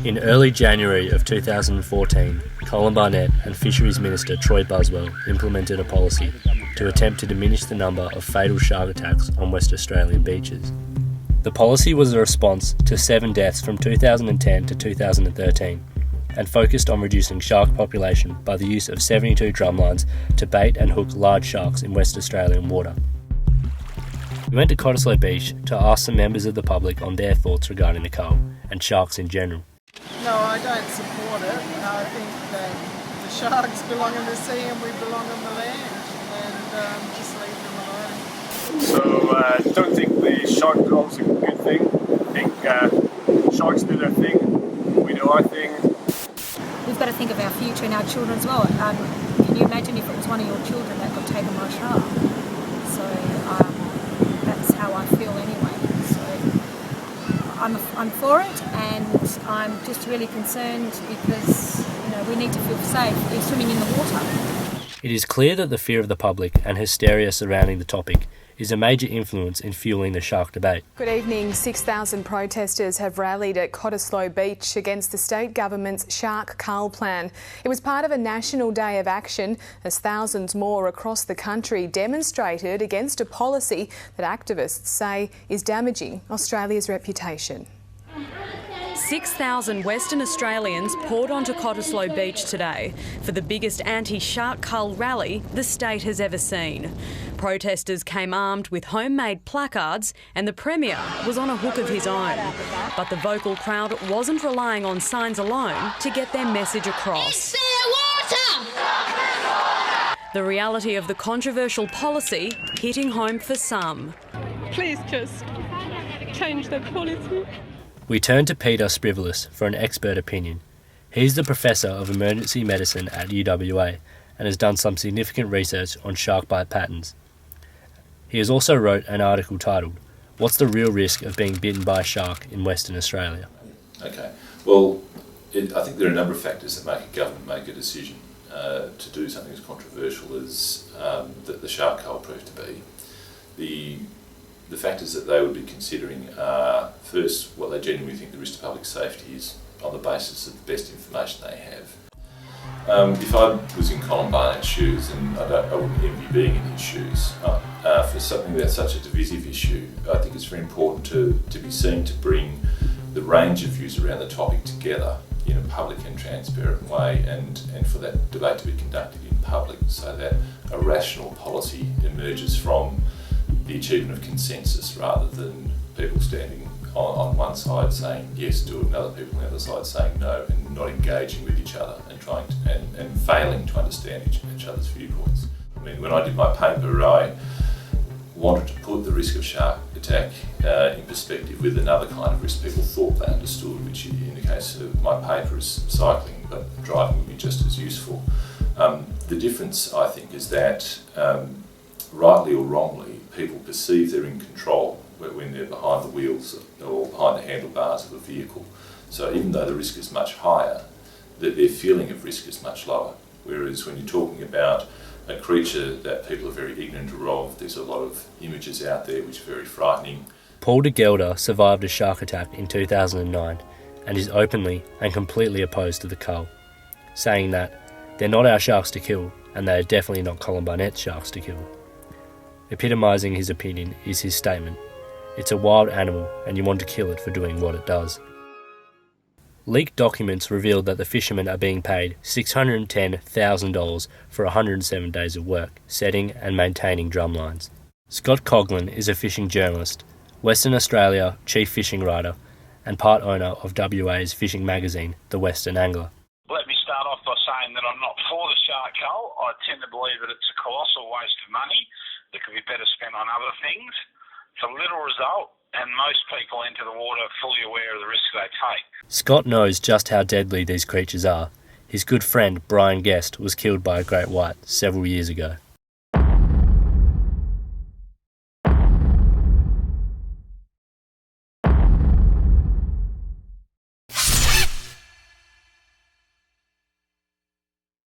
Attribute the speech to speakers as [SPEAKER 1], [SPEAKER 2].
[SPEAKER 1] In early January of 2014, Colin Barnett and Fisheries Minister Troy Buswell implemented a policy to attempt to diminish the number of fatal shark attacks on West Australian beaches. The policy was a response to 7 deaths from 2010 to 2013 and focused on reducing shark population by the use of 72 drumlines to bait and hook large sharks in West Australian water. We went to Cottesloe Beach to ask some members of the public on their thoughts regarding the cull and sharks in general.
[SPEAKER 2] No, I don't support it. I think that the sharks belong in the sea and we belong on the land, and just leave them alone.
[SPEAKER 3] So I don't think the shark cull's a good thing. I think sharks do their thing, we do our thing.
[SPEAKER 4] We've got to think of our future and our children as well. Can you imagine if it was one of your children that got taken by a shark? So that's how I feel anyway. So I'm for it, and I'm just really concerned because we need to feel safe if swimming in the water.
[SPEAKER 1] It is clear that the fear of the public and hysteria surrounding the topic is a major influence in fueling the shark debate.
[SPEAKER 5] Good evening. 6,000 protesters have rallied at Cottesloe Beach against the state government's Shark Cull plan. It was part of a national day of action as thousands more across the country demonstrated against a policy that activists say is damaging Australia's reputation.
[SPEAKER 6] 6,000 Western Australians poured onto Cottesloe Beach today for the biggest anti-shark cull rally the state has ever seen. Protesters came armed with homemade placards and the Premier was on a hook of his own. But the vocal crowd wasn't relying on signs alone to get their message across. The reality of the controversial policy hitting home for some.
[SPEAKER 7] Please just change the policy.
[SPEAKER 1] We turn to Peter Sprivelis for an expert opinion. He's the Professor of Emergency Medicine at UWA and has done some significant research on shark bite patterns. He has also wrote an article titled, "What's the real risk of being bitten by a shark in Western Australia?"
[SPEAKER 8] Okay, well, I think there are a number of factors that make a government make a decision to do something as controversial as that the shark cull proved to be. The factors that they would be considering are, first, what they genuinely think the risk to public safety is on the basis of the best information they have. If I was in Colin Barnett's shoes, and I wouldn't envy being in his shoes, for something that's such a divisive issue, I think it's very important to be seen to bring the range of views around the topic together in a public and transparent way, and for that debate to be conducted in public so that a rational policy emerges from the achievement of consensus rather than people standing on one side saying yes, do it, and other people on the other side saying no, and not engaging with each other and trying to, and failing to understand each other's viewpoints. I mean, when I did my paper, I wanted to put the risk of shark attack in perspective with another kind of risk people thought they understood, which in the case of my paper is cycling, but driving would be just as useful. The difference, I think, is that rightly or wrongly, people perceive they're in control when they're behind the wheels or behind the handlebars of a vehicle. So even though the risk is much higher, their feeling of risk is much lower. Whereas when you're talking about a creature that people are very ignorant of, there's a lot of images out there which are very frightening.
[SPEAKER 1] Paul de Gelder survived a shark attack in 2009 and is openly and completely opposed to the cull, saying that they're not our sharks to kill and they are definitely not Colin Barnett's sharks to kill. Epitomising his opinion is his statement, "It's a wild animal and you want to kill it for doing what it does." Leaked documents revealed that the fishermen are being paid $610,000 for 107 days of work, setting and maintaining drumlines. Scott Coughlin is a fishing journalist, Western Australia chief fishing writer, and part owner of WA's fishing magazine, The Western Angler.
[SPEAKER 9] Let me start off by saying that I'm not for the shark cull. I tend to believe that it's a colossal waste of money that could be better spent on other things. It's a little result, and most people enter the water fully aware of the risks they take.
[SPEAKER 1] Scott knows just how deadly these creatures are. His good friend Brian Guest was killed by a great white several years ago.